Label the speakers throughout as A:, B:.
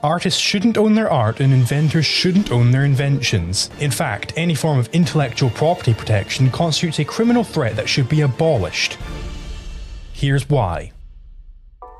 A: Artists shouldn't own their art and inventors shouldn't own their inventions. In fact, any form of intellectual property protection constitutes a criminal threat that should be abolished. Here's why.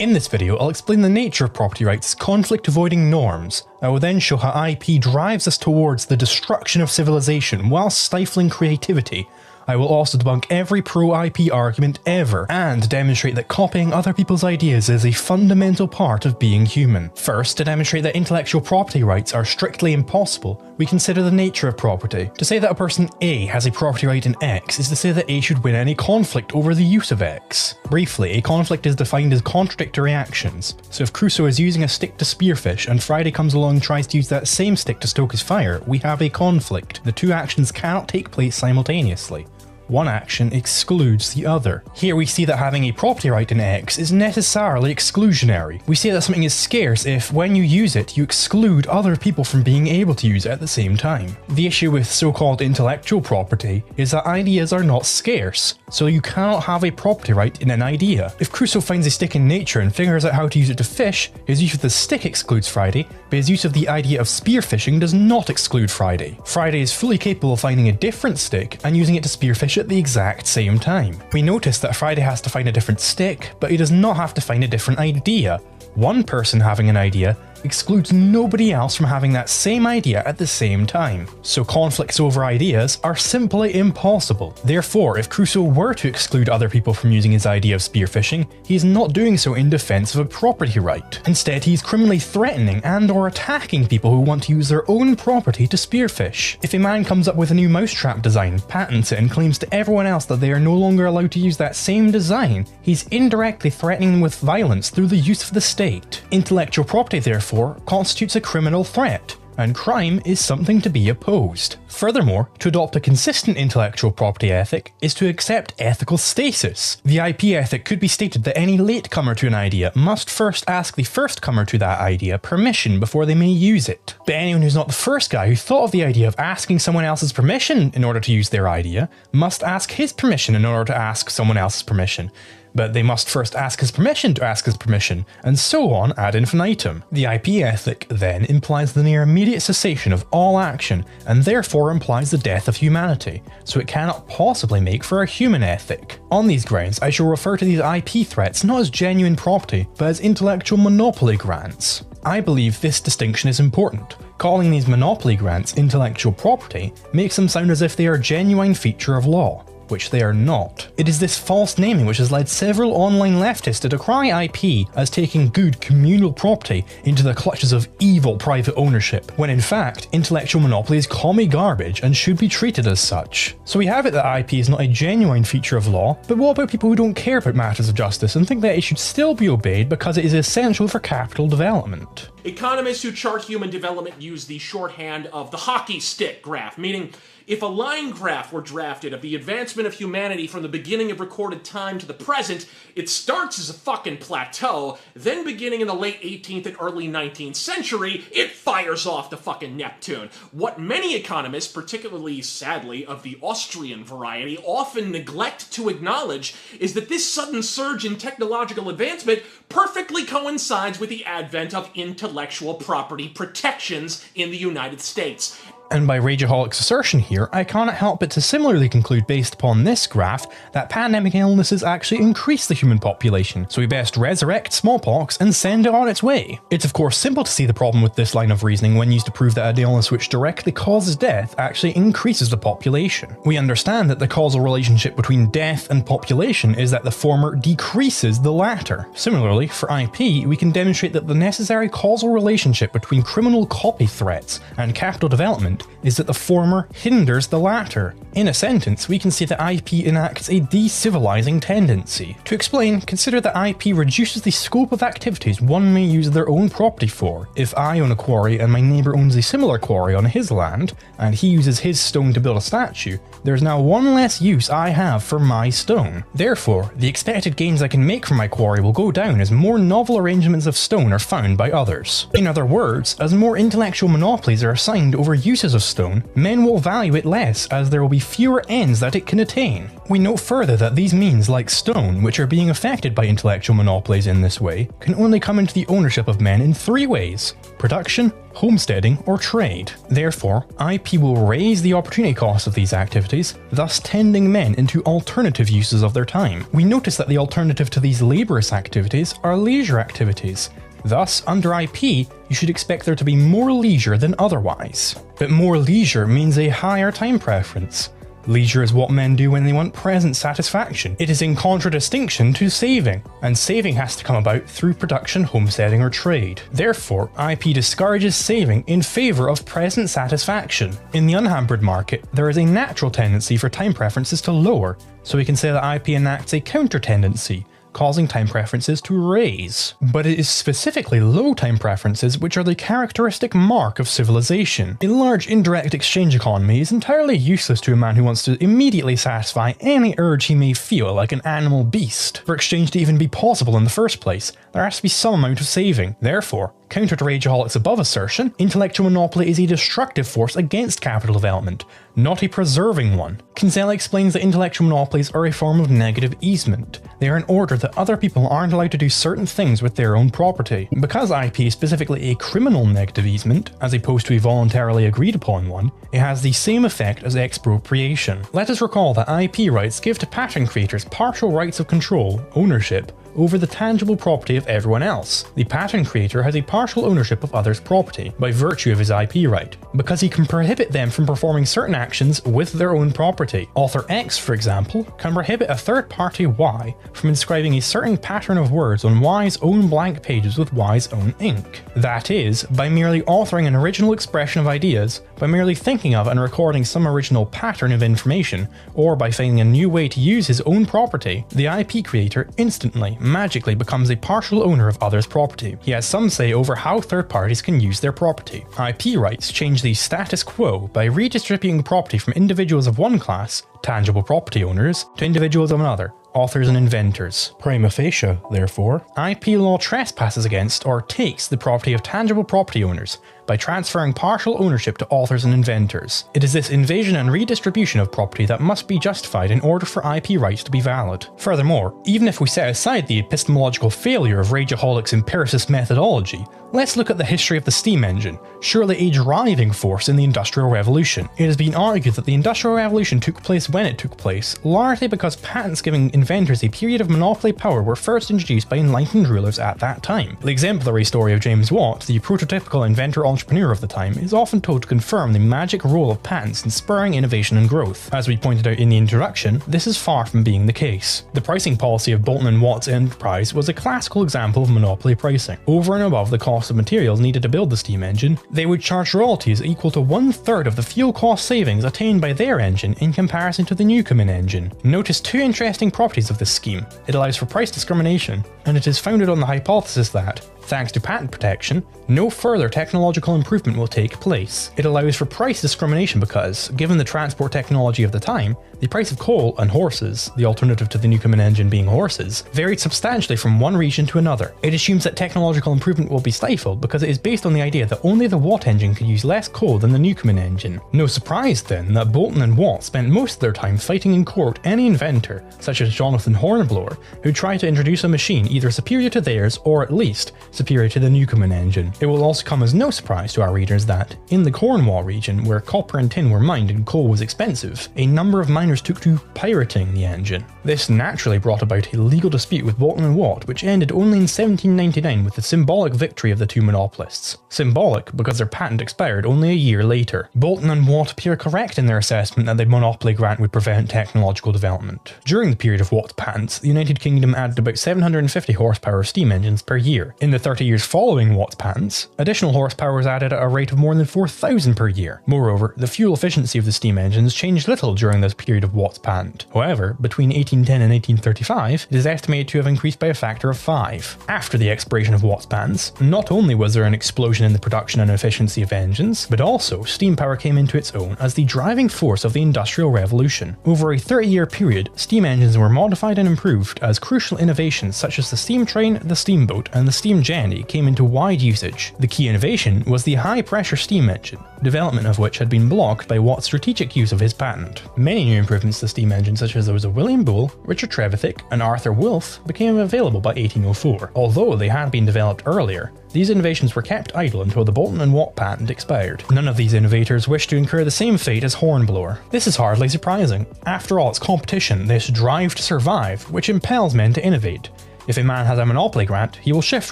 A: In this video, I'll explain the nature of property rights as conflict-avoiding norms. I will then show how IP drives us towards the destruction of civilization while stifling creativity. I will also debunk every pro-IP argument ever, and demonstrate that copying other people's ideas is a fundamental part of being human. First, to demonstrate that intellectual property rights are strictly impossible, we consider the nature of property. To say that a person A has a property right in X is to say that A should win any conflict over the use of X. Briefly, a conflict is defined as contradictory actions. So if Crusoe is using a stick to spearfish and Friday comes along and tries to use that same stick to stoke his fire, we have a conflict. The two actions cannot take place simultaneously. One action excludes the other. Here we see that having a property right in X is necessarily exclusionary. We say that something is scarce if, when you use it, you exclude other people from being able to use it at the same time. The issue with so-called intellectual property is that ideas are not scarce, so you cannot have a property right in an idea. If Crusoe finds a stick in nature and figures out how to use it to fish, his use of the stick excludes Friday, but his use of the idea of spearfishing does not exclude Friday. Friday is fully capable of finding a different stick and using it to spearfish at the exact same time. We notice that Friday has to find a different stick, but he does not have to find a different idea. One person having an idea excludes nobody else from having that same idea at the same time. So conflicts over ideas are simply impossible. Therefore, if Crusoe were to exclude other people from using his idea of spearfishing, he is not doing so in defense of a property right. Instead, he is criminally threatening and/or attacking people who want to use their own property to spearfish. If a man comes up with a new mousetrap design, patents it, and claims to everyone else that they are no longer allowed to use that same design, he's indirectly threatening them with violence through the use of the state. Intellectual property, therefore, constitutes a criminal threat, and crime is something to be opposed. Furthermore, to adopt a consistent intellectual property ethic is to accept ethical stasis. The IP ethic could be stated that any latecomer to an idea must first ask the firstcomer to that idea permission before they may use it. But anyone who's not the first guy who thought of the idea of asking someone else's permission in order to use their idea must ask his permission in order to ask someone else's permission. But they must first ask his permission to ask his permission, and so on ad infinitum. The IP ethic then implies the near immediate cessation of all action, and therefore implies the death of humanity, so it cannot possibly make for a human ethic. On these grounds, I shall refer to these IP threats not as genuine property, but as intellectual monopoly grants. I believe this distinction is important. Calling these monopoly grants intellectual property makes them sound as if they are a genuine feature of law, which they are not. It is this false naming which has led several online leftists to decry IP as taking good communal property into the clutches of evil private ownership, when in fact intellectual monopoly is commie garbage and should be treated as such. So we have it that IP is not a genuine feature of law, but what about people who don't care about matters of justice and think that it should still be obeyed because it is essential for capital development?
B: Economists who chart human development use the shorthand of the hockey stick graph, meaning if a line graph were drafted of the advancement of humanity from the beginning of recorded time to the present, it starts as a fucking plateau, then beginning in the late 18th and early 19th century, it fires off the fucking Neptune. What many economists, particularly, sadly, of the Austrian variety, often neglect to acknowledge is that this sudden surge in technological advancement perfectly coincides with the advent of intellectual property protections in the United States.
A: And by Rageaholic's assertion here, I cannot help but to similarly conclude based upon this graph that pandemic illnesses actually increase the human population, so we best resurrect smallpox and send it on its way. It's of course simple to see the problem with this line of reasoning when used to prove that an illness which directly causes death actually increases the population. We understand that the causal relationship between death and population is that the former decreases the latter. Similarly, for IP, we can demonstrate that the necessary causal relationship between criminal copy threats and capital development is that the former hinders the latter. In a sentence, we can say that IP enacts a decivilizing tendency. To explain, consider that IP reduces the scope of activities one may use their own property for. If I own a quarry and my neighbour owns a similar quarry on his land, and he uses his stone to build a statue, there's now one less use I have for my stone. Therefore, the expected gains I can make from my quarry will go down as more novel arrangements of stone are found by others. In other words, as more intellectual monopolies are assigned over use uses of stone, men will value it less as there will be fewer ends that it can attain. We note further that these means like stone, which are being affected by intellectual monopolies in this way, can only come into the ownership of men in 3 ways: production, homesteading, or trade. Therefore, IP will raise the opportunity cost of these activities, thus tending men into alternative uses of their time. We notice that the alternative to these laborious activities are leisure activities. Thus, under IP, you should expect there to be more leisure than otherwise. But more leisure means a higher time preference. Leisure is what men do when they want present satisfaction. It is in contradistinction to saving, and saving has to come about through production, homesteading, or trade. Therefore, IP discourages saving in favour of present satisfaction. In the unhampered market, there is a natural tendency for time preferences to lower, so we can say that IP enacts a counter tendency, causing time preferences to raise. But it is specifically low time preferences which are the characteristic mark of civilization. A large indirect exchange economy is entirely useless to a man who wants to immediately satisfy any urge he may feel like an animal beast. For exchange to even be possible in the first place, there has to be some amount of saving. Therefore, counter to Rageaholics' above assertion, intellectual monopoly is a destructive force against capital development, not a preserving one. Kinsella explains that intellectual monopolies are a form of negative easement. They are in order that other people aren't allowed to do certain things with their own property. Because IP is specifically a criminal negative easement, as opposed to a voluntarily agreed upon one, it has the same effect as expropriation. Let us recall that IP rights give to pattern creators partial rights of control, ownership, over the tangible property of everyone else. The pattern creator has a partial ownership of others' property by virtue of his IP right, because he can prohibit them from performing certain actions with their own property. Author X, for example, can prohibit a third party Y from inscribing a certain pattern of words on Y's own blank pages with Y's own ink. That is, by merely authoring an original expression of ideas, by merely thinking of and recording some original pattern of information, or by finding a new way to use his own property, the IP creator instantly, magically becomes a partial owner of others' property. He has some say over how third parties can use their property. IP rights change the status quo by redistributing property from individuals of one class, tangible property owners, to individuals of another, authors and inventors. Prima facie, therefore, IP law trespasses against or takes the property of tangible property owners by transferring partial ownership to authors and inventors. It is this invasion and redistribution of property that must be justified in order for IP rights to be valid. Furthermore, even if we set aside the epistemological failure of Rageaholics' empiricist methodology, let's look at the history of the steam engine, surely a driving force in the Industrial Revolution. It has been argued that the Industrial Revolution took place when it took place, largely because patents giving inventors a period of monopoly power were first introduced by enlightened rulers at that time. The exemplary story of James Watt, the prototypical inventor-entrepreneur of the time, is often told to confirm the magic role of patents in spurring innovation and growth. As we pointed out in the introduction, this is far from being the case. The pricing policy of Boulton and Watt's enterprise was a classical example of monopoly pricing. Over and above the cost of materials needed to build the steam engine, they would charge royalties equal to 1/3 of the fuel cost savings attained by their engine in comparison to the Newcomen engine. Notice two interesting properties of this scheme. It allows for price discrimination, and it is founded on the hypothesis that, thanks to patent protection, no further technological improvement will take place. It allows for price discrimination because, given the transport technology of the time, the price of coal and horses, the alternative to the Newcomen engine being horses, varied substantially from one region to another. It assumes that technological improvement will be stifled because it is based on the idea that only the Watt engine could use less coal than the Newcomen engine. No surprise then that Boulton and Watt spent most of their time fighting in court any inventor, such as Jonathan Hornblower, who tried to introduce a machine either superior to theirs or at least superior to the Newcomen engine. It will also come as no surprise to our readers that, in the Cornwall region where copper and tin were mined and coal was expensive, a number of miners took to pirating the engine. This naturally brought about a legal dispute with Boulton and Watt, which ended only in 1799 with the symbolic victory of the two monopolists. Symbolic because their patent expired only a year later. Boulton and Watt appear correct in their assessment that the monopoly grant would prevent technological development. During the period of Watt's patents, the United Kingdom added about 750 horsepower steam engines per year. In the 30 years following Watt's patents, additional horsepower was added at a rate of more than 4,000 per year. Moreover, the fuel efficiency of the steam engines changed little during this period of Watt's patent. However, between 1810 and 1835, it is estimated to have increased by a factor of 5. After the expiration of Watt's patents, not only was there an explosion in the production and efficiency of engines, but also steam power came into its own as the driving force of the Industrial Revolution. Over a 30-year period, steam engines were modified and improved as crucial innovations such as the steam train, the steamboat, and the steam jetty came into wide usage. The key innovation was was the high-pressure steam engine, development of which had been blocked by Watt's strategic use of his patent. Many new improvements to the steam engine, such as those of William Boole, Richard Trevithick, and Arthur Wolff, became available by 1804. Although they had been developed earlier, these innovations were kept idle until the Boulton and Watt patent expired. None of these innovators wished to incur the same fate as Hornblower. This is hardly surprising. After all, it's competition, this drive to survive, which impels men to innovate. If a man has a monopoly grant, he will shift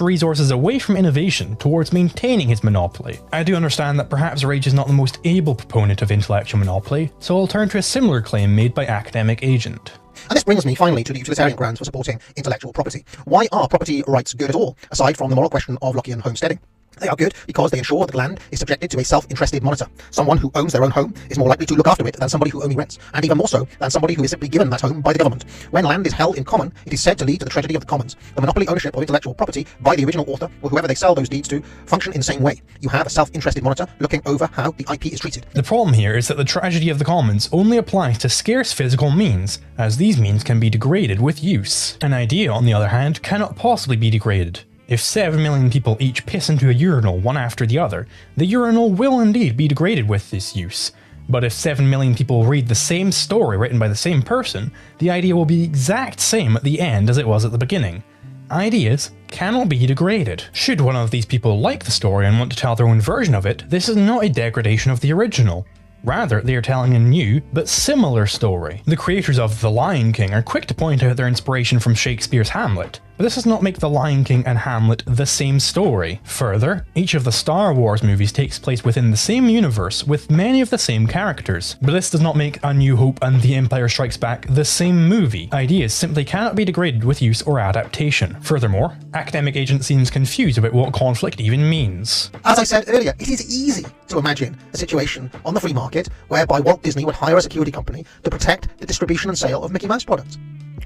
A: resources away from innovation towards maintaining his monopoly. I do understand that perhaps Rage is not the most able proponent of intellectual monopoly, so I'll turn to a similar claim made by Academic Agent.
C: And this brings me finally to the utilitarian grounds for supporting intellectual property. Why are property rights good at all, aside from the moral question of Lockean homesteading? They are good because they ensure that land is subjected to a self-interested monitor. Someone who owns their own home is more likely to look after it than somebody who only rents, and even more so than somebody who is simply given that home by the government. When land is held in common, it is said to lead to the tragedy of the commons. The monopoly ownership of intellectual property by the original author, or whoever they sell those deeds to, function in the same way. You have a self-interested monitor looking over how the IP is treated.
A: The problem here is that the tragedy of the commons only applies to scarce physical means, as these means can be degraded with use. An idea, on the other hand, cannot possibly be degraded. If 7 million people each piss into a urinal one after the other, the urinal will indeed be degraded with this use. But if 7 million people read the same story written by the same person, the idea will be the exact same at the end as it was at the beginning. Ideas cannot be degraded. Should one of these people like the story and want to tell their own version of it, this is not a degradation of the original. Rather, they are telling a new, but similar story. The creators of The Lion King are quick to point out their inspiration from Shakespeare's Hamlet, but this does not make The Lion King and Hamlet the same story. Further, each of the Star Wars movies takes place within the same universe with many of the same characters, but this does not make A New Hope and The Empire Strikes Back the same movie. Ideas simply cannot be degraded with use or adaptation. Furthermore, Academic Agent seems confused about what conflict even means.
C: As I said earlier, it is easy to imagine a situation on the free market whereby Walt Disney would hire a security company to protect the distribution and sale of Mickey Mouse products.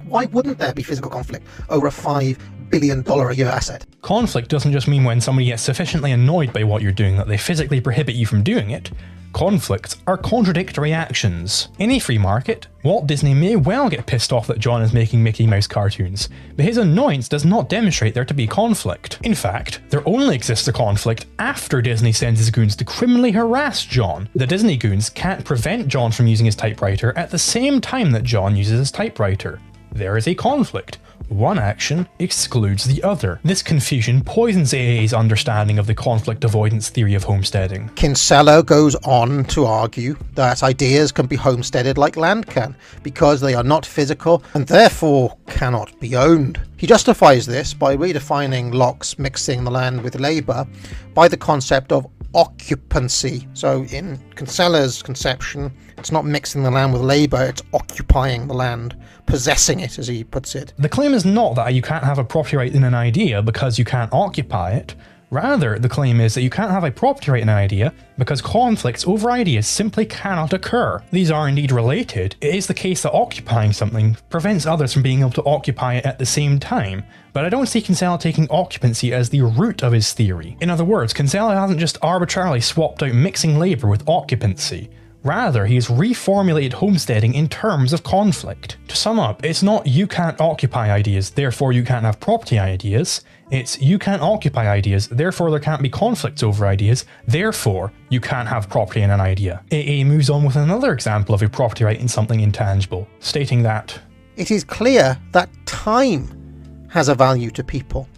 C: Why wouldn't there be physical conflict over a $5 billion a year asset?
A: Conflict doesn't just mean when somebody gets sufficiently annoyed by what you're doing that they physically prohibit you from doing it. Conflicts are contradictory actions. In a free market, Walt Disney may well get pissed off that John is making Mickey Mouse cartoons, but his annoyance does not demonstrate there to be conflict. In fact, there only exists a conflict after Disney sends his goons to criminally harass John. The Disney goons can't prevent John from using his typewriter at the same time that John uses his typewriter. There is a conflict. One action excludes the other. This confusion poisons AA's understanding of the conflict avoidance theory of homesteading.
C: Kinsella goes on to argue that ideas can be homesteaded like land can, because they are not physical and therefore cannot be owned. He justifies this by redefining Locke's mixing the land with labour by the concept of occupancy. So in Kinsella's conception, it's not mixing the land with labour, it's occupying the land, possessing it, as he puts it.
A: The claim is not that you can't have a property right in an idea because you can't occupy it. Rather, the claim is that you can't have a property right in an idea because conflicts over ideas simply cannot occur. These are indeed related. It is the case that occupying something prevents others from being able to occupy it at the same time, but I don't see Kinsella taking occupancy as the root of his theory. In other words, Kinsella hasn't just arbitrarily swapped out mixing labour with occupancy. Rather, he has reformulated homesteading in terms of conflict. To sum up, it's not you can't occupy ideas, therefore you can't have property ideas. It's you can't occupy ideas, therefore there can't be conflicts over ideas, therefore you can't have property in an idea. AA moves on with another example of a property right in something intangible, stating that
C: it is clear that time has a value to people,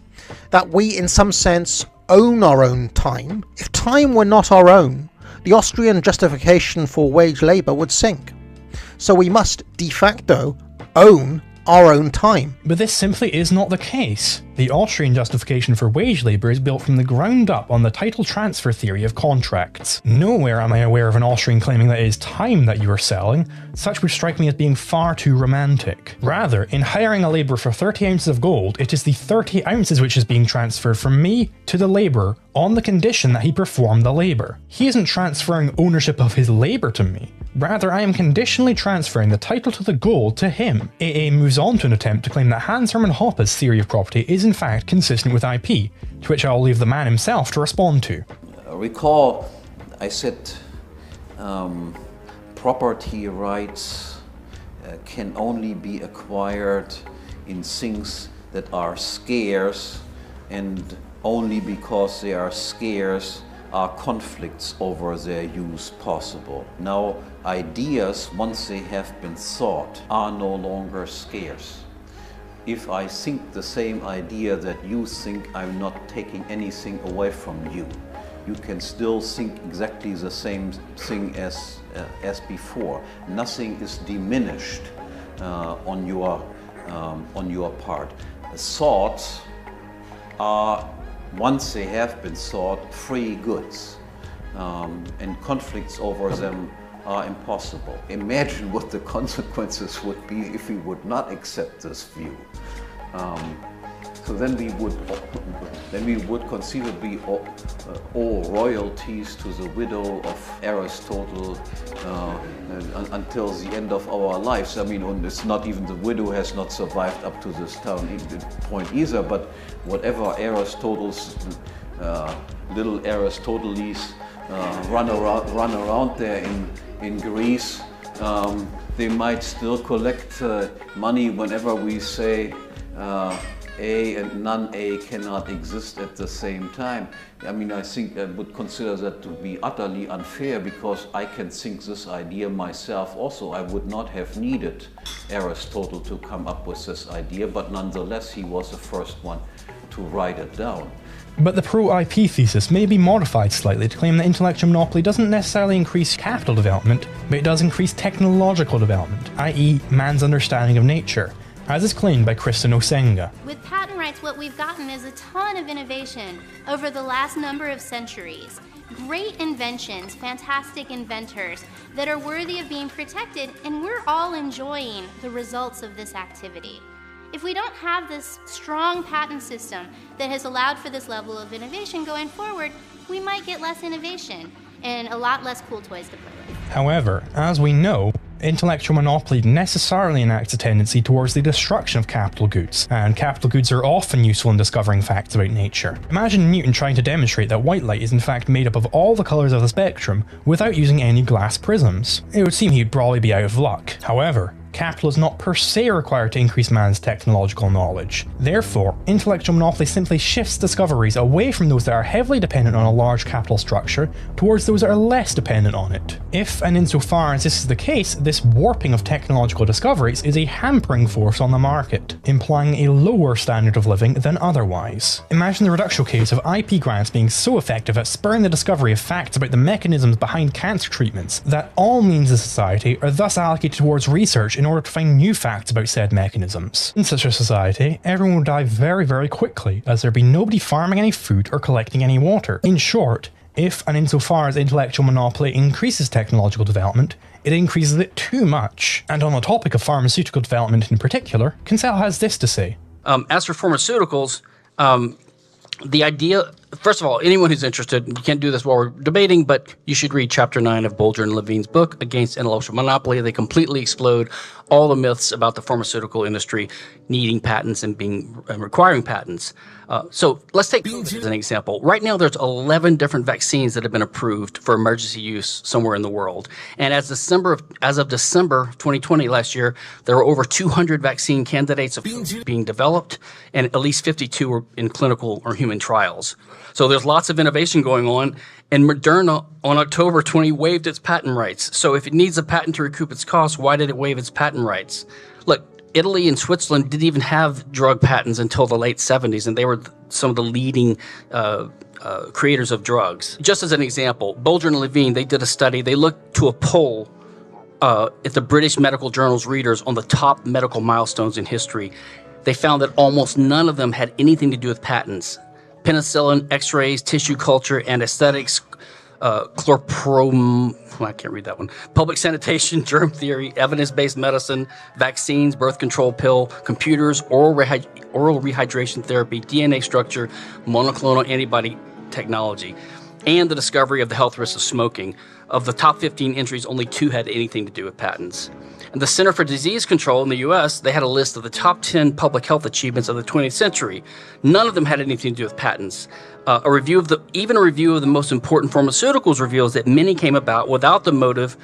C: that we in some sense own our own time. If time were not our own, the Austrian justification for wage labour would sink. So we must de facto own our own time.
A: But this simply is not the case. The Austrian justification for wage labour is built from the ground up on the title transfer theory of contracts. Nowhere am I aware of an Austrian claiming that it is time that you are selling. Such would strike me as being far too romantic. Rather, in hiring a labourer for 30 ounces of gold, it is the 30 ounces which is being transferred from me to the labourer on the condition that he perform the labour. He isn't transferring ownership of his labour to me. Rather, I am conditionally transferring the title to the gold to him. AA moves on to an attempt to claim that Hans Hermann Hoppe's theory of property is in fact consistent with IP, to which I will leave the man himself to respond to.
D: Recall, I said property rights can only be acquired in things that are scarce, and only because they are scarce are conflicts over their use possible. Now, ideas, once they have been thought, are no longer scarce. If I think the same idea that you think, I'm not taking anything away from you. You can still think exactly the same thing as before. Nothing is diminished on your part. Thoughts are, once they have been thought, free goods, and conflicts over them are impossible. Imagine what the consequences would be if we would not accept this view. So then we would conceivably owe royalties to the widow of Aristotle until the end of our lives. I mean, and it's not even, the widow has not survived up to this point either, but whatever Aristotle's little Aristoteles run around there in Greece, they might still collect money whenever we say A and non-A cannot exist at the same time. I mean, I think I would consider that to be utterly unfair, because I can think this idea myself also. I would not have needed Aristotle to come up with this idea, but nonetheless he was the first one to write it down.
A: But the pro-IP thesis may be modified slightly to claim that intellectual monopoly doesn't necessarily increase capital development, but it does increase technological development, i.e. man's understanding of nature, as is claimed by Kristen Osenga.
E: With patent rights, what we've gotten is a ton of innovation over the last number of centuries. Great inventions, fantastic inventors that are worthy of being protected, and we're all enjoying the results of this activity. If we don't have this strong patent system that has allowed for this level of innovation going forward, we might get less innovation and a lot less cool toys to play with.
A: However, as we know, intellectual monopoly necessarily enacts a tendency towards the destruction of capital goods, and capital goods are often useful in discovering facts about nature. Imagine Newton trying to demonstrate that white light is in fact made up of all the colours of the spectrum without using any glass prisms. It would seem he'd probably be out of luck. However, capital is not per se required to increase man's technological knowledge. Therefore, intellectual monopoly simply shifts discoveries away from those that are heavily dependent on a large capital structure towards those that are less dependent on it. If and insofar as this is the case, this warping of technological discoveries is a hampering force on the market, implying a lower standard of living than otherwise. Imagine the reductio case of IP grants being so effective at spurring the discovery of facts about the mechanisms behind cancer treatments that all means of society are thus allocated towards research in order to find new facts about said mechanisms. In such a society, everyone would die very, very quickly, as there'd be nobody farming any food or collecting any water. In short, if and insofar as intellectual monopoly increases technological development, it increases it too much. And on the topic of pharmaceutical development in particular, Kinsella has this to say.
F: As for pharmaceuticals, the idea, first of all, anyone who's interested, you can't do this while we're debating, but you should read Chapter 9 of Bolger and Levine's book, Against Intellectual Monopoly. They completely explode all the myths about the pharmaceutical industry needing patents and requiring patents. So let's take COVID as an example. Right now, there's 11 different vaccines that have been approved for emergency use somewhere in the world. And as of December 2020 last year, there were over 200 vaccine candidates being developed, and at least 52 were in clinical or human trials. So there's lots of innovation going on, and Moderna on October 20 waived its patent rights. So if it needs a patent to recoup its costs, why did it waive its patent rights? Look, Italy and Switzerland didn't even have drug patents until the late 70s, and they were some of the leading creators of drugs. Just as an example, Bolger and Levine, they did a study. They looked to a poll at the British medical journal's readers on the top medical milestones in history. They found that almost none of them had anything to do with patents. Penicillin, X-rays, tissue culture, anesthetics, chlorprom, I can't read that one. Public sanitation, germ theory, evidence-based medicine, vaccines, birth control pill, computers, oral rehydration therapy, DNA structure, monoclonal antibody technology, and the discovery of the health risks of smoking. Of the top 15 entries, only 2 had anything to do with patents. And the Center for Disease Control in the U.S., they had a list of the top 10 public health achievements of the 20th century. None of them had anything to do with patents. A review of the most important pharmaceuticals reveals that many came about without the motive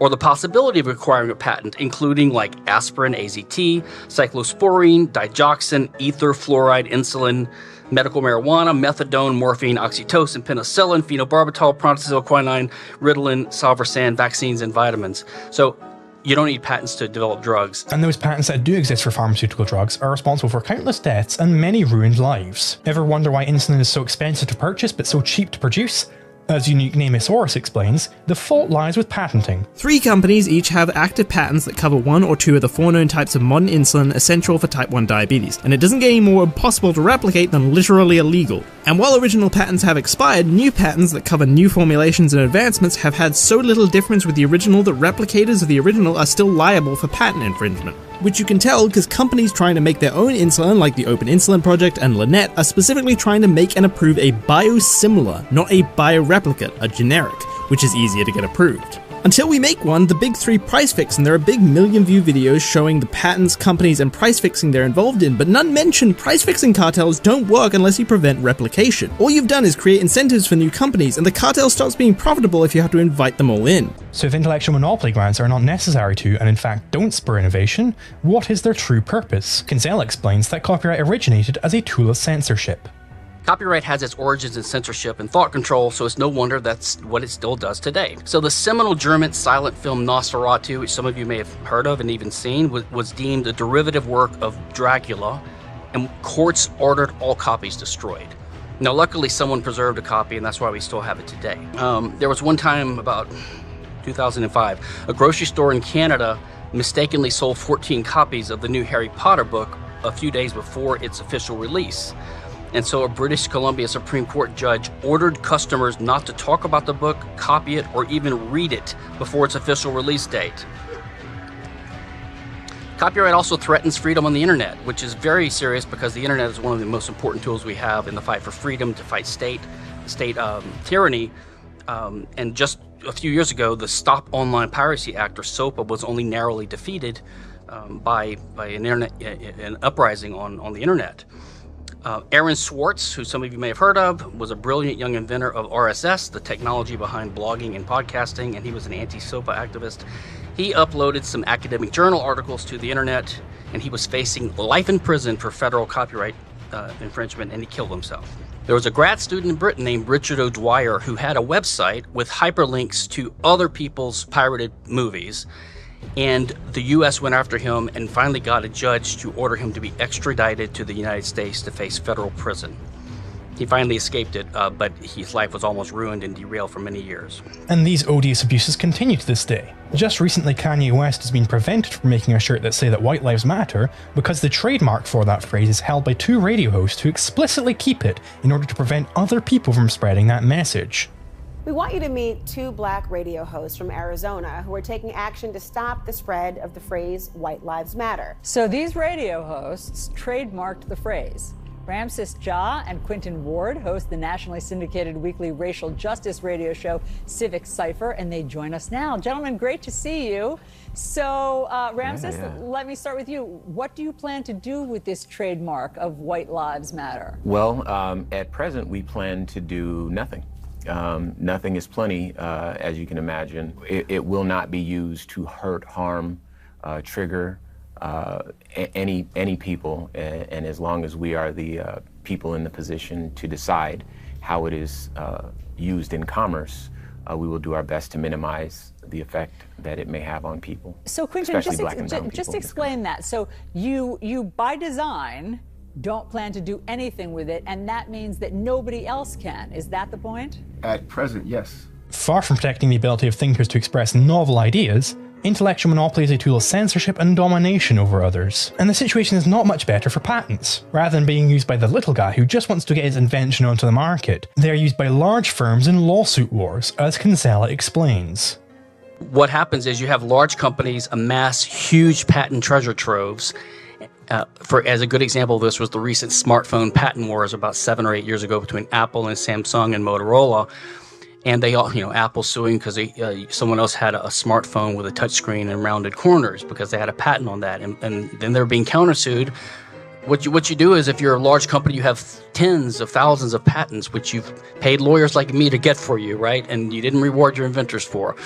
F: or the possibility of requiring a patent, including like aspirin, AZT, cyclosporine, digoxin, ether, fluoride, insulin, medical marijuana, methadone, morphine, oxytocin, penicillin, phenobarbital, prontosil, quinine, Ritalin, salvarsan, vaccines, and vitamins. So you don't need patents to develop drugs.
A: And those patents that do exist for pharmaceutical drugs are responsible for countless deaths and many ruined lives. Ever wonder why insulin is so expensive to purchase but so cheap to produce? As unique Namesaurus explains, the fault lies with patenting.
G: 3 companies each have active patents that cover 1 or 2 of the 4 known types of modern insulin essential for type 1 diabetes, and it doesn't get any more impossible to replicate than literally illegal. And while original patents have expired, new patents that cover new formulations and advancements have had so little difference with the original that replicators of the original are still liable for patent infringement. Which you can tell because companies trying to make their own insulin, like the Open Insulin Project and Lynette, are specifically trying to make and approve a biosimilar, not a bioreplicate, a generic, which is easier to get approved. Until we make one, the big 3 price fix, and there are big million-view videos showing the patents, companies, and price fixing they're involved in, but none mention price fixing cartels don't work unless you prevent replication. All you've done is create incentives for new companies, and the cartel stops being profitable if you have to invite them all in.
A: So if intellectual monopoly grants are not necessary to, and in fact don't spur innovation, what is their true purpose? Kinsella explains that copyright originated as a tool of censorship.
F: Copyright has its origins in censorship and thought control, so it's no wonder that's what it still does today. So the seminal German silent film Nosferatu, which some of you may have heard of and even seen, was deemed a derivative work of Dracula, and courts ordered all copies destroyed. Now, luckily, someone preserved a copy, and that's why we still have it today. There was one time, about 2005, a grocery store in Canada mistakenly sold 14 copies of the new Harry Potter book a few days before its official release. And so a British Columbia Supreme Court judge ordered customers not to talk about the book, copy it, or even read it before its official release date. Copyright also threatens freedom on the internet, which is very serious because the internet is one of the most important tools we have in the fight for freedom, to fight state tyranny. And just a few years ago, the Stop Online Piracy Act, or SOPA, was only narrowly defeated by an uprising on the internet. Aaron Swartz, who some of you may have heard of, was a brilliant young inventor of RSS, the technology behind blogging and podcasting, and he was an anti-SOPA activist. He uploaded some academic journal articles to the internet, and he was facing life in prison for federal copyright infringement, and he killed himself. There was a grad student in Britain named Richard O'Dwyer who had a website with hyperlinks to other people's pirated movies. And the U.S. went after him and finally got a judge to order him to be extradited to the United States to face federal prison. He finally escaped it, but his life was almost ruined and derailed for many years.
A: And these odious abuses continue to this day. Just recently, Kanye West has been prevented from making a shirt that say that white lives matter because the trademark for that phrase is held by 2 radio hosts who explicitly keep it in order to prevent other people from spreading that message.
H: We want you to meet 2 black radio hosts from Arizona who are taking action to stop the spread of the phrase white lives matter.
I: So these radio hosts trademarked the phrase. Ramses Ja and Quentin Ward host the nationally syndicated weekly racial justice radio show Civic Cypher, and they join us now. Gentlemen, great to see you. So, Ramses, let me start with you. What do you plan to do with this trademark of white lives matter?
J: Well, at present, we plan to do nothing. Nothing is plenty, as you can imagine. It will not be used to hurt, harm, trigger any people, and as long as we are the people in the position to decide how it is used in commerce, we will do our best to minimize the effect that it may have on people.
I: So, Quentin,
J: just
I: explain that. So, you by design don't plan to do anything with it, and that means that nobody else can. Is that the point?
K: At present, yes.
A: Far from protecting the ability of thinkers to express novel ideas, intellectual monopoly is a tool of censorship and domination over others. And the situation is not much better for patents. Rather than being used by the little guy who just wants to get his invention onto the market, they are used by large firms in lawsuit wars, as Kinsella explains.
F: What happens is you have large companies amass huge patent treasure troves. As a good example of this was the recent smartphone patent wars about 7 or 8 years ago between Apple and Samsung and Motorola. And they all, Apple suing because someone else had a smartphone with a touchscreen and rounded corners because they had a patent on that. And then they're being countersued. What you do is, if you're a large company, you have tens of thousands of patents, which you've paid lawyers like me to get for you, right? And you didn't reward your inventors for.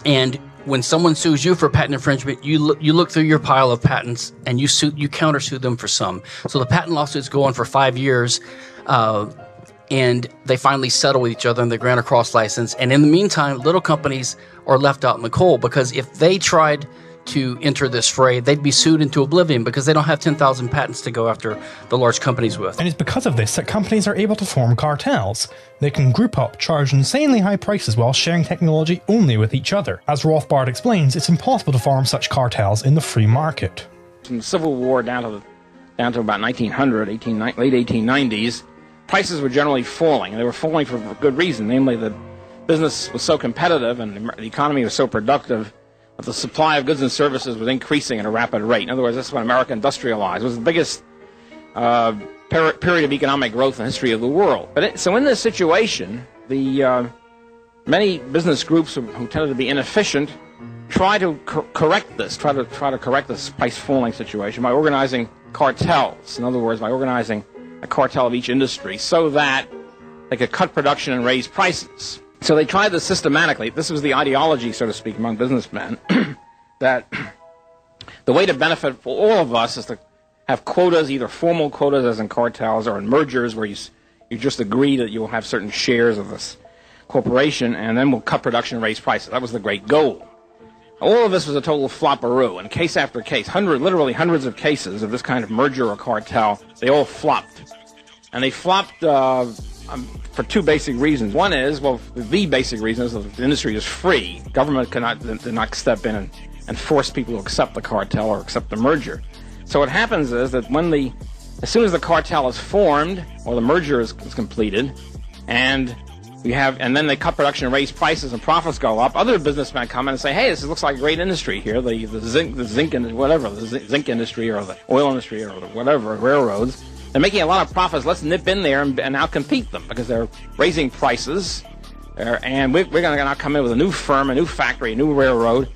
F: And when someone sues you for patent infringement, you look through your pile of patents and you countersue them for some. So the patent lawsuits go on for 5 years, and they finally settle with each other and they grant a cross license. And in the meantime, little companies are left out in the cold, because if they tried to enter this fray, they'd be sued into oblivion because they don't have 10,000 patents to go after the large companies with.
A: And it's because of this that companies are able to form cartels. They can group up, charge insanely high prices while sharing technology only with each other. As Rothbard explains, it's impossible to form such cartels in the free market.
K: From the Civil War down to about 1900, late 1890s, prices were generally falling, and they were falling for good reason. Namely, the business was so competitive and the economy was so productive that the supply of goods and services was increasing at a rapid rate. In other words, that's when America industrialized. It was the biggest period of economic growth in the history of the world. So in this situation, the many business groups who tended to be inefficient try to correct this price falling situation by organizing cartels. In other words, by organizing a cartel of each industry so that they could cut production and raise prices. So they tried this systematically. This was the ideology, so to speak, among businessmen, that the way to benefit for all of us is to have quotas, either formal quotas as in cartels or in mergers where you just agree that you'll have certain shares of this corporation, and then we'll cut production and raise prices. That was the great goal. All of this was a total flopperoo, and case after case, literally hundreds of cases of this kind of merger or cartel, they all flopped. And they flopped for two basic reasons. One is, the basic reason is that the industry is free. Government did not step in and force people to accept the cartel or accept the merger. So what happens is that as soon as the cartel is formed or the merger is completed, and then they cut production and raise prices and profits go up, other businessmen come in and say, hey, this looks like a great industry here, the zinc industry or the oil industry or whatever, railroads. They're making a lot of profits. Let's nip in there and outcompete them because they're raising prices. And we're going to now come in with a new firm, a new factory, a new railroad,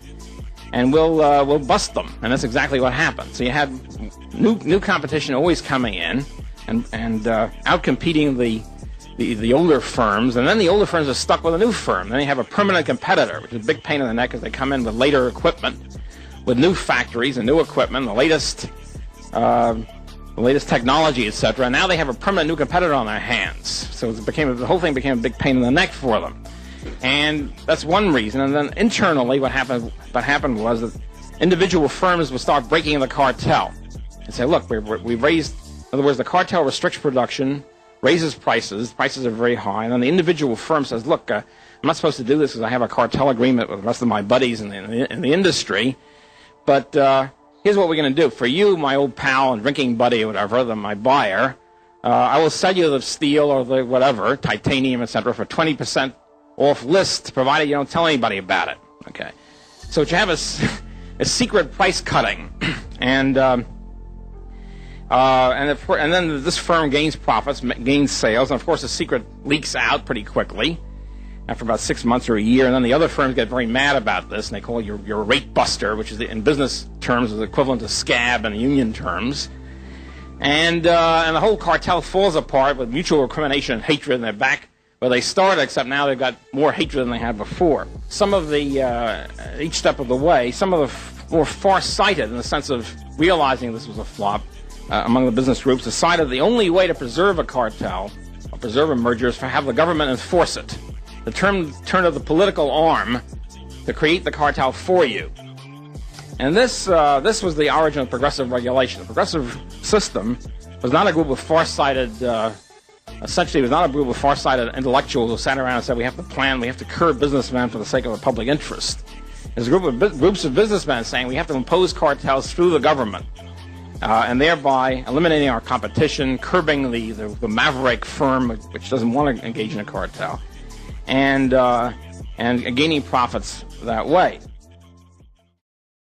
K: and we'll bust them. And that's exactly what happened. So you had new competition always coming in and outcompeting the older firms. And then the older firms are stuck with a new firm. Then you have a permanent competitor, which is a big pain in the neck because they come in with later equipment, with new factories and new equipment, the latest technology, etc. And now they have a permanent new competitor on their hands. So the whole thing became a big pain in the neck for them. And that's one reason. And then internally, what happened was that individual firms would start breaking the cartel and say, look, we've raised, in other words, the cartel restricts production, raises prices are very high, and then the individual firm says, look, I'm not supposed to do this because I have a cartel agreement with the rest of my buddies in the industry, but here's what we're going to do. For you, my old pal and drinking buddy or whatever, my buyer, I will sell you the steel or the whatever, titanium, etc., for 20% off list, provided you don't tell anybody about it. Okay, so what you have is a secret price cutting, and then this firm gains profits, gains sales, and of course the secret leaks out pretty quickly after about 6 months or a year, and then the other firms get very mad about this, and they call you your rate buster, which is in business terms is equivalent to scab in union terms, and the whole cartel falls apart with mutual recrimination and hatred, and they're back where they started, except now they've got more hatred than they had before. Some of each step of the way, some of the more far-sighted in the sense of realizing this was a flop among the business groups, decided the only way to preserve a cartel or preserve a merger is to have the government enforce it. The turn of the political arm to create the cartel for you. And this was the origin of progressive regulation. The progressive system was not a group of far-sighted, essentially it was not a group of far-sighted intellectuals who sat around and said we have to plan, we have to curb businessmen for the sake of the public interest. It was a groups of businessmen saying we have to impose cartels through the government. And thereby eliminating our competition, curbing the maverick firm which doesn't want to engage in a cartel, and gaining profits that way.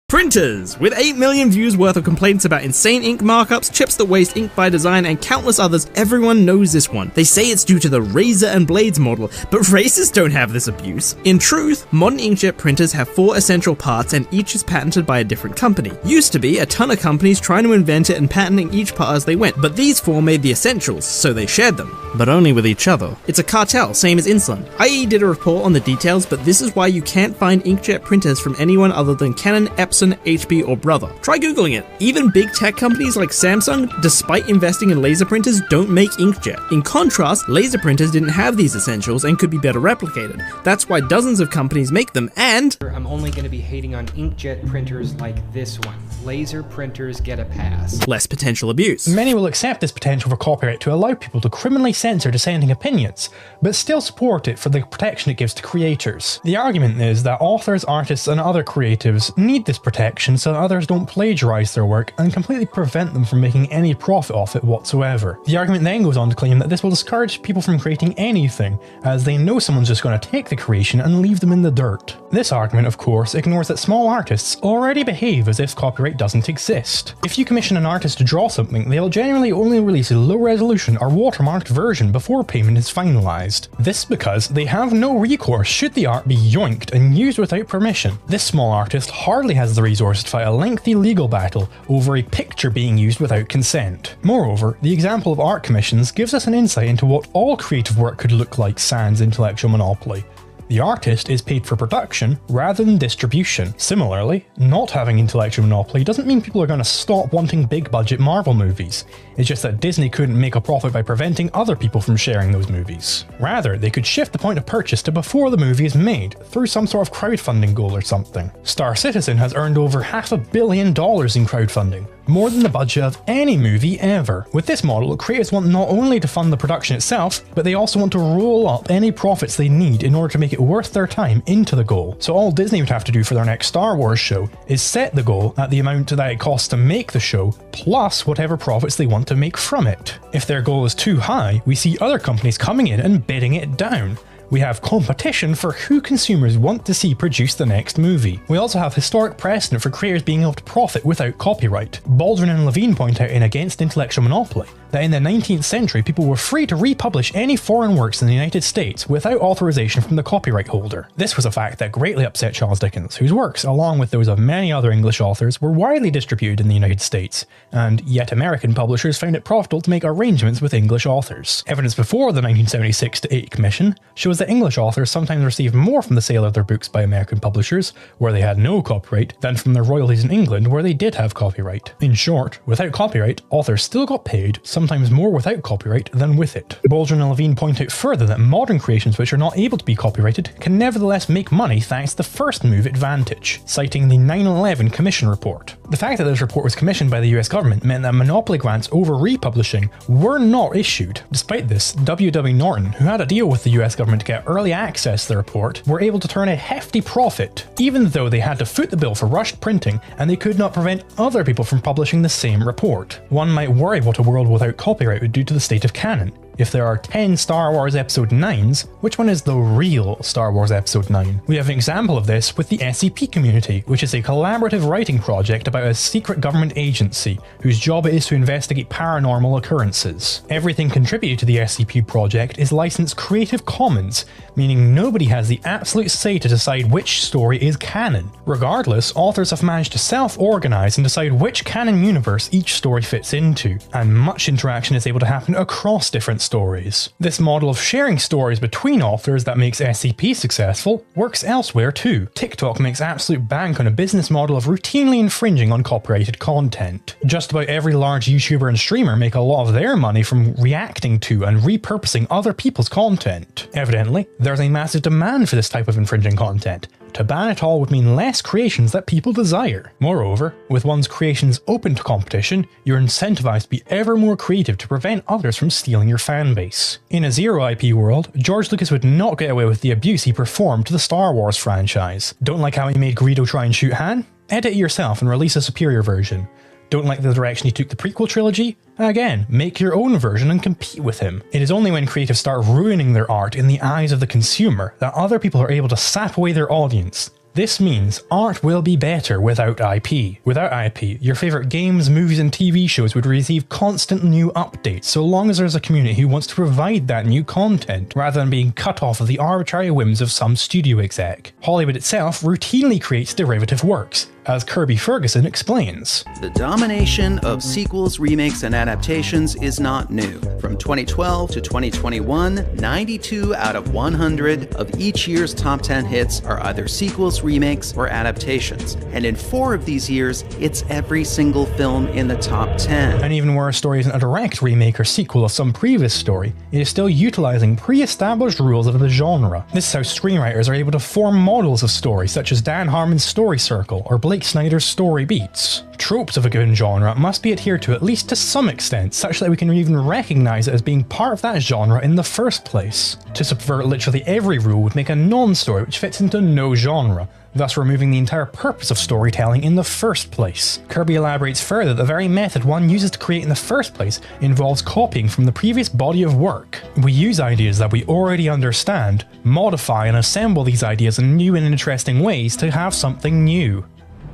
G: Printers! With 8 million views worth of complaints about insane ink markups, chips that waste ink by design, and countless others, everyone knows this one. They say it's due to the razor and blades model, but racists don't have this abuse. In truth, modern inkjet printers have 4 essential parts and each is patented by a different company. Used to be a ton of companies trying to invent it and patenting each part as they went, but these 4 made the essentials, so they shared them. But only with each other. It's a cartel, same as insulin. IE did a report on the details, but this is why you can't find inkjet printers from anyone other than Canon, Epson, HP, or Brother. Try googling it. Even big tech companies like Samsung, despite investing in laser printers, don't make inkjet. In contrast, laser printers didn't have these essentials and could be better replicated. That's why dozens of companies make them, and
L: I'm only going to be hating on inkjet printers like this one. Laser printers get a pass.
G: Less potential abuse.
A: Many will accept this potential for copyright to allow people to criminally censor dissenting opinions, but still support it for the protection it gives to creators. The argument is that authors, artists, and other creatives need this protection so that others don't plagiarize their work and completely prevent them from making any profit off it whatsoever. The argument then goes on to claim that this will discourage people from creating anything, as they know someone's just going to take the creation and leave them in the dirt. This argument, of course, ignores that small artists already behave as if copyright doesn't exist. If you commission an artist to draw something, they'll generally only release a low-resolution or watermarked version before payment is finalized. This because they have no recourse should the art be yoinked and used without permission. This small artist hardly has the resources to fight a lengthy legal battle over a picture being used without consent. Moreover, the example of art commissions gives us an insight into what all creative work could look like sans intellectual monopoly. The artist is paid for production rather than distribution. Similarly, not having intellectual monopoly doesn't mean people are going to stop wanting big budget Marvel movies. It's just that Disney couldn't make a profit by preventing other people from sharing those movies. Rather, they could shift the point of purchase to before the movie is made, through some sort of crowdfunding goal or something. Star Citizen has earned over $500 million in crowdfunding, more than the budget of any movie ever. With this model, creators want not only to fund the production itself, but they also want to roll up any profits they need in order to make it worth their time into the goal. So all Disney would have to do for their next Star Wars show is set the goal at the amount that it costs to make the show, plus whatever profits they want to make from it. If their goal is too high, we see other companies coming in and bidding it down. We have competition for who consumers want to see produce the next movie. We also have historic precedent for creators being able to profit without copyright. Baldwin and Levine point out in Against Intellectual Monopoly that in the 19th century people were free to republish any foreign works in the United States without authorization from the copyright holder. This was a fact that greatly upset Charles Dickens, whose works, along with those of many other English authors, were widely distributed in the United States, and yet American publishers found it profitable to make arrangements with English authors. Evidence before the 1976-8 Commission shows that English authors sometimes received more from the sale of their books by American publishers, where they had no copyright, than from their royalties in England, where they did have copyright. In short, without copyright, authors still got paid, sometimes more without copyright than with it. Baldwin and Levine point out further that modern creations which are not able to be copyrighted can nevertheless make money thanks to the first move advantage, citing the 9/11 Commission report. The fact that this report was commissioned by the US government meant that monopoly grants over republishing were not issued. Despite this, W.W. Norton, who had a deal with the US government to get early access to the report, were able to turn a hefty profit, even though they had to foot the bill for rushed printing and they could not prevent other people from publishing the same report. One might worry what a world without copyright would do to the state of canon. If there are 10 Star Wars Episode 9s, which one is the real Star Wars Episode 9? We have an example of this with the SCP community, which is a collaborative writing project about a secret government agency whose job it is to investigate paranormal occurrences. Everything contributed to the SCP project is licensed Creative Commons, meaning nobody has the absolute say to decide which story is canon. Regardless, authors have managed to self-organize and decide which canon universe each story fits into, and much interaction is able to happen across different stories. This model of sharing stories between authors that makes SCP successful works elsewhere too. TikTok makes absolute bank on a business model of routinely infringing on copyrighted content. Just about every large YouTuber and streamer make a lot of their money from reacting to and repurposing other people's content. Evidently, there's a massive demand for this type of infringing content. To ban it all would mean less creations that people desire. Moreover, with one's creations open to competition, you're incentivized to be ever more creative to prevent others from stealing your fanbase. In a zero IP world, George Lucas would not get away with the abuse he performed to the Star Wars franchise. Don't like how he made Greedo try and shoot Han? Edit it yourself and release a superior version. Don't like the direction he took the prequel trilogy? Again, make your own version and compete with him. It is only when creatives start ruining their art in the eyes of the consumer that other people are able to sap away their audience. This means art will be better without IP. Without IP, your favourite games, movies and TV shows would receive constant new updates so long as there's a community who wants to provide that new content, rather than being cut off of the arbitrary whims of some studio exec. Hollywood itself routinely creates derivative works, as Kirby Ferguson explains.
M: The domination of sequels, remakes, and adaptations is not new. From 2012 to 2021, 92 out of 100 of each year's top 10 hits are either sequels, remakes, or adaptations. And in 4 of these years, it's every single film in the top 10.
A: And even where a story isn't a direct remake or sequel of some previous story, it is still utilizing pre-established rules of the genre. This is how screenwriters are able to form models of stories such as Dan Harmon's Story Circle or Blake Snyder's story beats. Tropes of a given genre must be adhered to at least to some extent, such that we can even recognise it as being part of that genre in the first place. To subvert literally every rule would make a non-story which fits into no genre, thus removing the entire purpose of storytelling in the first place. Kirby elaborates further that the very method one uses to create in the first place involves copying from the previous body of work. We use ideas that we already understand, modify and assemble these ideas in new and interesting ways to have something new.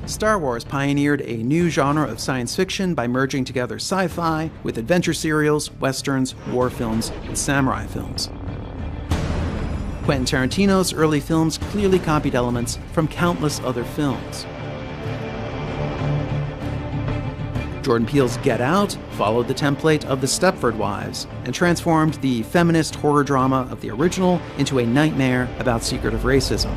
M: Star Wars pioneered a new genre of science fiction by merging together sci-fi with adventure serials, westerns, war films, and samurai films. Quentin Tarantino's early films clearly copied elements from countless other films. Jordan Peele's Get Out followed the template of The Stepford Wives and transformed the feminist horror drama of the original into a nightmare about secretive racism.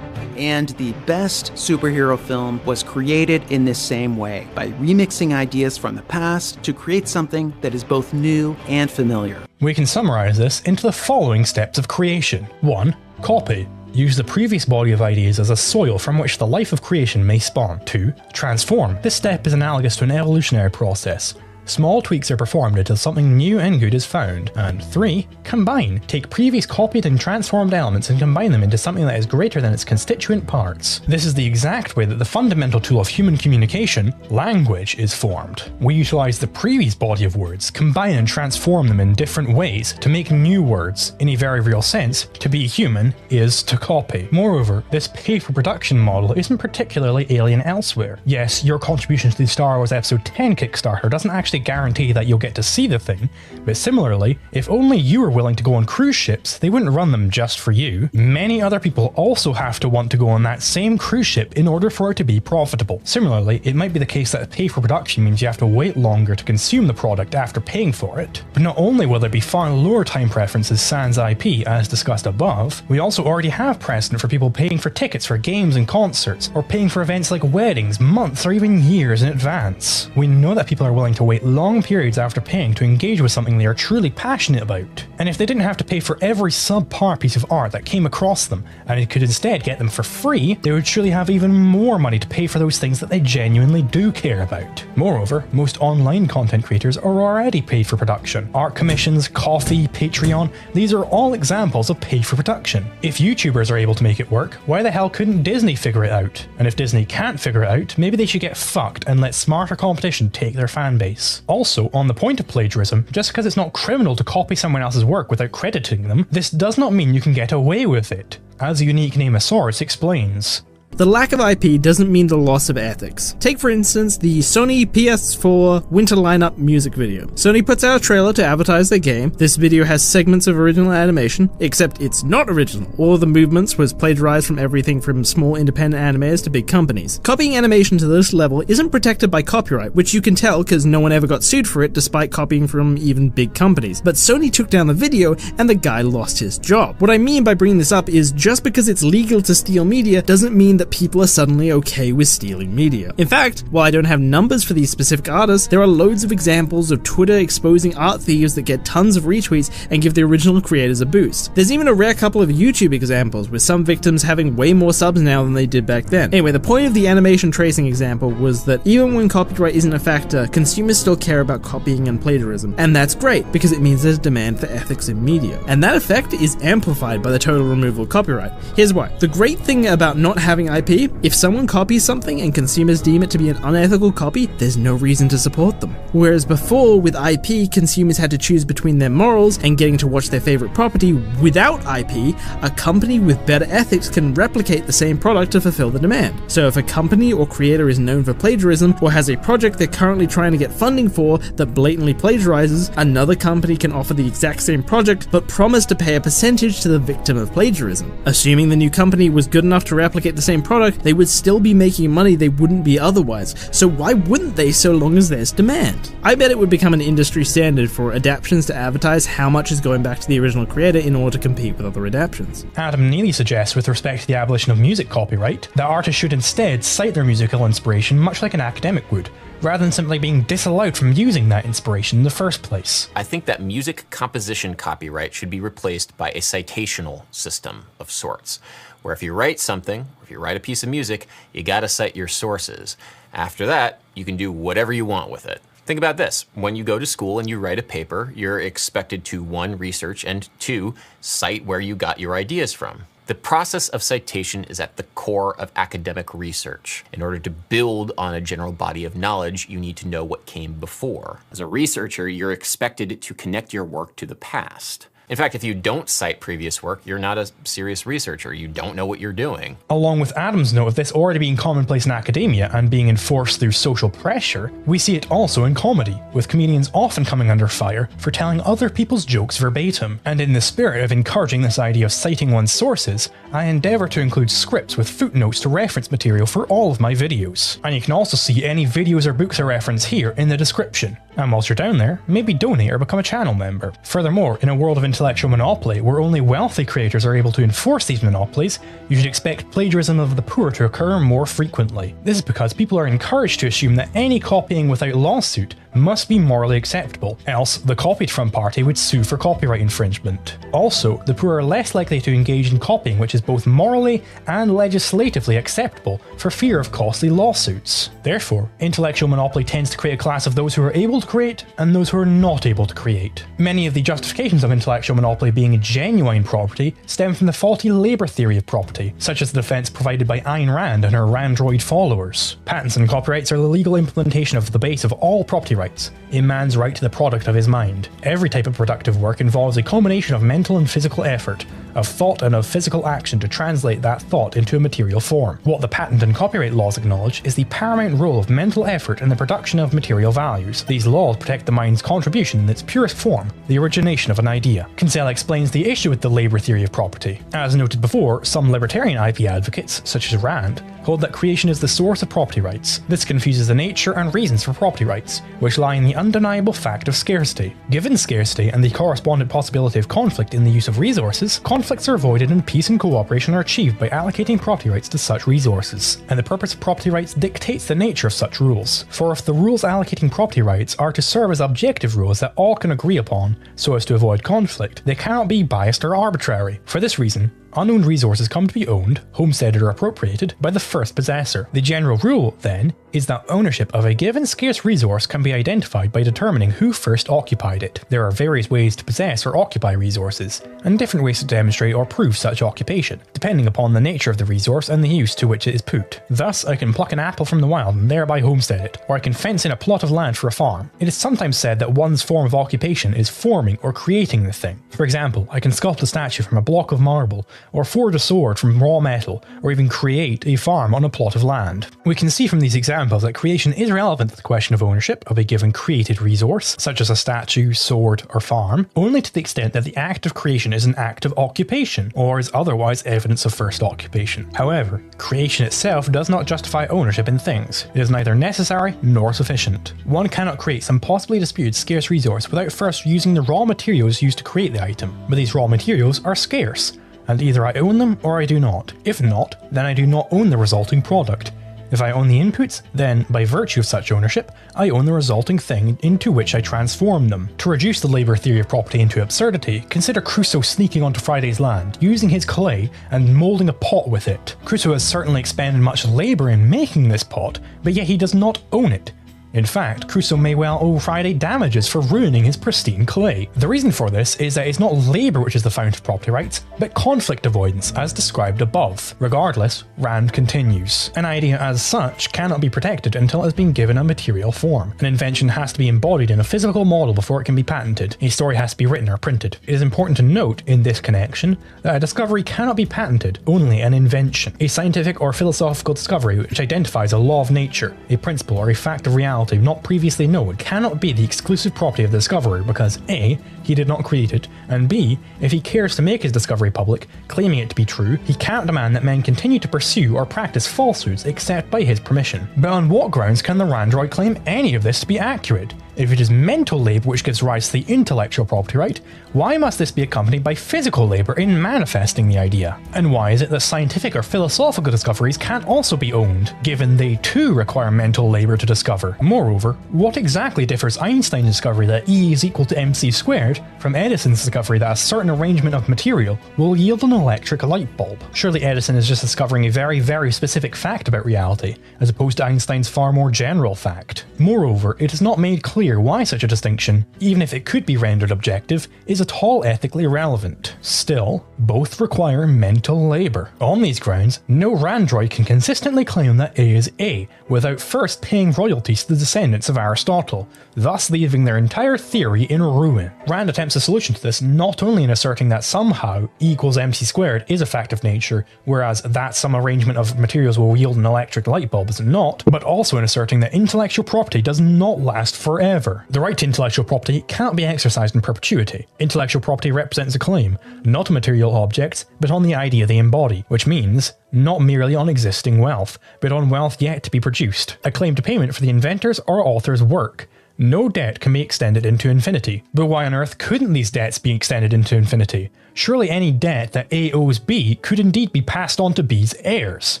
M: And the best superhero film was created in this same way, by remixing ideas from the past to create something that is both new and familiar.
A: We can summarise this into the following steps of creation. 1. Copy. Use the previous body of ideas as a soil from which the life of creation may spawn. 2. Transform. This step is analogous to an evolutionary process. Small tweaks are performed until something new and good is found. And 3. Combine. Take previous copied and transformed elements and combine them into something that is greater than its constituent parts. This is the exact way that the fundamental tool of human communication, language, is formed. We utilize the previous body of words, combine and transform them in different ways to make new words. In a very real sense, to be human is to copy. Moreover, this pay-for-production model isn't particularly alien elsewhere. Yes, your contribution to the Star Wars Episode 10 Kickstarter doesn't actually guarantee that you'll get to see the thing, but similarly, if only you were willing to go on cruise ships, they wouldn't run them just for you. Many other people also have to want to go on that same cruise ship in order for it to be profitable. Similarly, it might be the case that pay for production means you have to wait longer to consume the product after paying for it. But not only will there be far lower time preferences sans IP as discussed above, we also already have precedent for people paying for tickets for games and concerts, or paying for events like weddings months or even years in advance. We know that people are willing to wait long periods after paying to engage with something they are truly passionate about. And if they didn't have to pay for every subpar piece of art that came across them, and it could instead get them for free, they would surely have even more money to pay for those things that they genuinely do care about. Moreover, most online content creators are already paid for production. Art commissions, coffee, Patreon, these are all examples of pay for production. If YouTubers are able to make it work, why the hell couldn't Disney figure it out? And if Disney can't figure it out, maybe they should get fucked and let smarter competition take their fan base. Also, on the point of plagiarism, just because it's not criminal to copy someone else's work without crediting them, this does not mean you can get away with it, as Unique Namosaurus explains.
G: The lack of IP doesn't mean the loss of ethics. Take for instance the Sony PS4 Winter Lineup music video. Sony puts out a trailer to advertise their game. This video has segments of original animation, except it's not original. All of the movements was plagiarized from everything from small independent animators to big companies. Copying animation to this level isn't protected by copyright, which you can tell because no one ever got sued for it despite copying from even big companies. But Sony took down the video and the guy lost his job. What I mean by bringing this up is just because it's legal to steal media doesn't mean that people are suddenly okay with stealing media. In fact, while I don't have numbers for these specific artists, there are loads of examples of Twitter exposing art thieves that get tons of retweets and give the original creators a boost. There's even a rare couple of YouTube examples, with some victims having way more subs now than they did back then. Anyway, the point of the animation tracing example was that even when copyright isn't a factor, consumers still care about copying and plagiarism. And that's great, because it means there's demand for ethics in media. And that effect is amplified by the total removal of copyright. Here's why. The great thing about not having IP? If someone copies something and consumers deem it to be an unethical copy, there's no reason to support them. Whereas before, with IP, consumers had to choose between their morals and getting to watch their favorite property. Without IP, a company with better ethics can replicate the same product to fulfill the demand. So if a company or creator is known for plagiarism or has a project they're currently trying to get funding for that blatantly plagiarizes, another company can offer the exact same project but promise to pay a percentage to the victim of plagiarism. Assuming the new company was good enough to replicate the same product, they would still be making money they wouldn't be otherwise, so why wouldn't they so long as there's demand? I bet it would become an industry standard for adaptions to advertise how much is going back to the original creator in order to compete with other adaptions.
A: Adam Neely suggests, with respect to the abolition of music copyright, that artists should instead cite their musical inspiration much like an academic would, rather than simply being disallowed from using that inspiration in the first place.
N: I think that music composition copyright should be replaced by a citational system of sorts, where if you write something, if you write a piece of music, you gotta cite your sources. After that, you can do whatever you want with it. Think about this. When you go to school and you write a paper, you're expected to 1, research, and 2, cite where you got your ideas from. The process of citation is at the core of academic research. In order to build on a general body of knowledge, you need to know what came before. As a researcher, you're expected to connect your work to the past. In fact, if you don't cite previous work, you're not a serious researcher. You don't know what you're doing.
A: Along with Adam's note of this already being commonplace in academia and being enforced through social pressure, we see it also in comedy, with comedians often coming under fire for telling other people's jokes verbatim. And in the spirit of encouraging this idea of citing one's sources, I endeavour to include scripts with footnotes to reference material for all of my videos. And you can also see any videos or books I reference here in the description. And whilst you're down there, maybe donate or become a channel member. Furthermore, in a world of intellectual monopoly where only wealthy creators are able to enforce these monopolies, you should expect plagiarism of the poor to occur more frequently. This is because people are encouraged to assume that any copying without lawsuit must be morally acceptable, else the copied from party would sue for copyright infringement. Also, the poor are less likely to engage in copying which is both morally and legislatively acceptable for fear of costly lawsuits. Therefore, intellectual monopoly tends to create a class of those who are able to create and those who are not able to create. Many of the justifications of intellectual monopoly being a genuine property stem from the faulty labour theory of property, such as the defence provided by Ayn Rand and her Randroid followers. Patents and copyrights are the legal implementation of the base of all property rights, a man's right to the product of his mind. Every type of productive work involves a combination of mental and physical effort, of thought and of physical action to translate that thought into a material form. What the patent and copyright laws acknowledge is the paramount role of mental effort in the production of material values. These laws protect the mind's contribution in its purest form, the origination of an idea. Kinsella explains the issue with the labour theory of property. As noted before, some libertarian IP advocates, such as Rand, hold that creation is the source of property rights. This confuses the nature and reasons for property rights, which lie in the undeniable fact of scarcity. Given scarcity and the correspondent possibility of conflict in the use of resources, conflicts are avoided and peace and cooperation are achieved by allocating property rights to such resources. And the purpose of property rights dictates the nature of such rules. For if the rules allocating property rights are to serve as objective rules that all can agree upon so as to avoid conflict, they cannot be biased or arbitrary. For this reason, unowned resources come to be owned, homesteaded or appropriated by the first possessor. The general rule, then, is that ownership of a given scarce resource can be identified by determining who first occupied it. There are various ways to possess or occupy resources, and different ways to demonstrate or prove such occupation, depending upon the nature of the resource and the use to which it is put. Thus, I can pluck an apple from the wild and thereby homestead it, or I can fence in a plot of land for a farm. It is sometimes said that one's form of occupation is forming or creating the thing. For example, I can sculpt a statue from a block of marble, or forge a sword from raw metal, or even create a farm on a plot of land. We can see from these examples that creation is relevant to the question of ownership of a given created resource, such as a statue, sword, or farm, only to the extent that the act of creation is an act of occupation, or is otherwise evidence of first occupation. However, creation itself does not justify ownership in things. It is neither necessary nor sufficient. One cannot create some possibly disputed scarce resource without first using the raw materials used to create the item, but these raw materials are scarce, and either I own them or I do not. If not, then I do not own the resulting product. If I own the inputs, then, by virtue of such ownership, I own the resulting thing into which I transform them. To reduce the labour theory of property into absurdity, consider Crusoe sneaking onto Friday's land, using his clay and moulding a pot with it. Crusoe has certainly expended much labour in making this pot, but yet he does not own it. In fact, Crusoe may well owe Friday damages for ruining his pristine clay. The reason for this is that it's not labour which is the fount of property rights, but conflict avoidance as described above. Regardless, Rand continues. An idea as such cannot be protected until it has been given a material form. An invention has to be embodied in a physical model before it can be patented. A story has to be written or printed. It is important to note in this connection that a discovery cannot be patented, only an invention. A scientific or philosophical discovery which identifies a law of nature, a principle or a fact of reality not previously known cannot be the exclusive property of the discoverer because A, he did not create it, and B, if he cares to make his discovery public, claiming it to be true, he can't demand that men continue to pursue or practice falsehoods except by his permission. But on what grounds can the Randroid claim any of this to be accurate? If it is mental labour which gives rise to the intellectual property right, why must this be accompanied by physical labour in manifesting the idea? And why is it that scientific or philosophical discoveries can't also be owned, given they too require mental labour to discover? Moreover, what exactly differs Einstein's discovery that E is equal to mc squared from Edison's discovery that a certain arrangement of material will yield an electric light bulb? Surely Edison is just discovering a very, very specific fact about reality, as opposed to Einstein's far more general fact. Moreover, it is not made clear why such a distinction, even if it could be rendered objective, is at all ethically relevant. Still, both require mental labour. On these grounds, no Randroid can consistently claim that A is A, without first paying royalties to the descendants of Aristotle, thus leaving their entire theory in ruin. Rand attempts a solution to this not only in asserting that somehow E equals mc squared is a fact of nature, whereas that some arrangement of materials will yield an electric light bulb is not, but also in asserting that intellectual property does not last forever. The right to intellectual property cannot be exercised in perpetuity. Intellectual property represents a claim, not on material objects, but on the idea they embody, which means not merely on existing wealth, but on wealth yet to be produced. A claim to payment for the inventor's or author's work. No debt can be extended into infinity. But why on earth couldn't these debts be extended into infinity? Surely any debt that A owes B could indeed be passed on to B's heirs.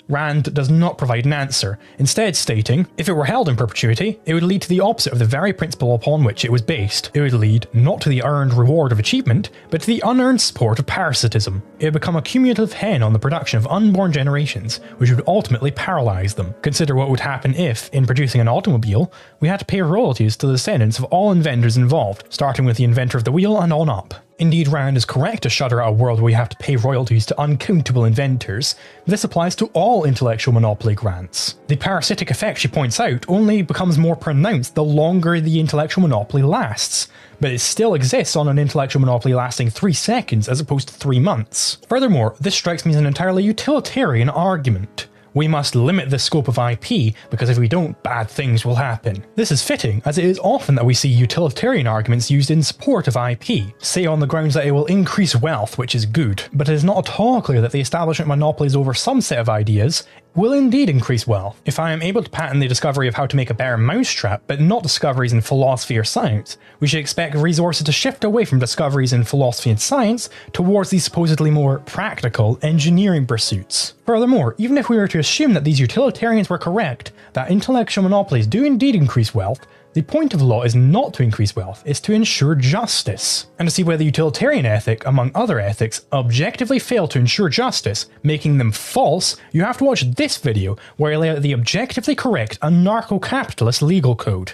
A: Rand does not provide an answer, instead stating, if it were held in perpetuity, it would lead to the opposite of the very principle upon which it was based. It would lead not to the earned reward of achievement, but to the unearned support of parasitism. It would become a cumulative hen on the production of unborn generations, which would ultimately paralyze them. Consider what would happen if, in producing an automobile, we had to pay royalties to the descendants of all inventors involved, starting with the inventor of the wheel and on up. Indeed, Rand is correct to shudder at a world where we have to pay royalties to uncountable inventors, but this applies to all intellectual monopoly grants. The parasitic effect she points out only becomes more pronounced the longer the intellectual monopoly lasts, but it still exists on an intellectual monopoly lasting 3 seconds as opposed to 3 months. Furthermore, this strikes me as an entirely utilitarian argument. We must limit the scope of IP, because if we don't, bad things will happen. This is fitting, as it is often that we see utilitarian arguments used in support of IP, say on the grounds that it will increase wealth, which is good, but it is not at all clear that the establishment of monopolies over some set of ideas will indeed increase wealth. If I am able to patent the discovery of how to make a better mousetrap, but not discoveries in philosophy or science, we should expect resources to shift away from discoveries in philosophy and science towards these supposedly more practical engineering pursuits. Furthermore, even if we were to assume that these utilitarians were correct, that intellectual monopolies do indeed increase wealth, the point of law is not to increase wealth, it's to ensure justice. And to see where the utilitarian ethic, among other ethics, objectively fail to ensure justice, making them false, you have to watch this video where I lay out the objectively correct anarcho-capitalist legal code.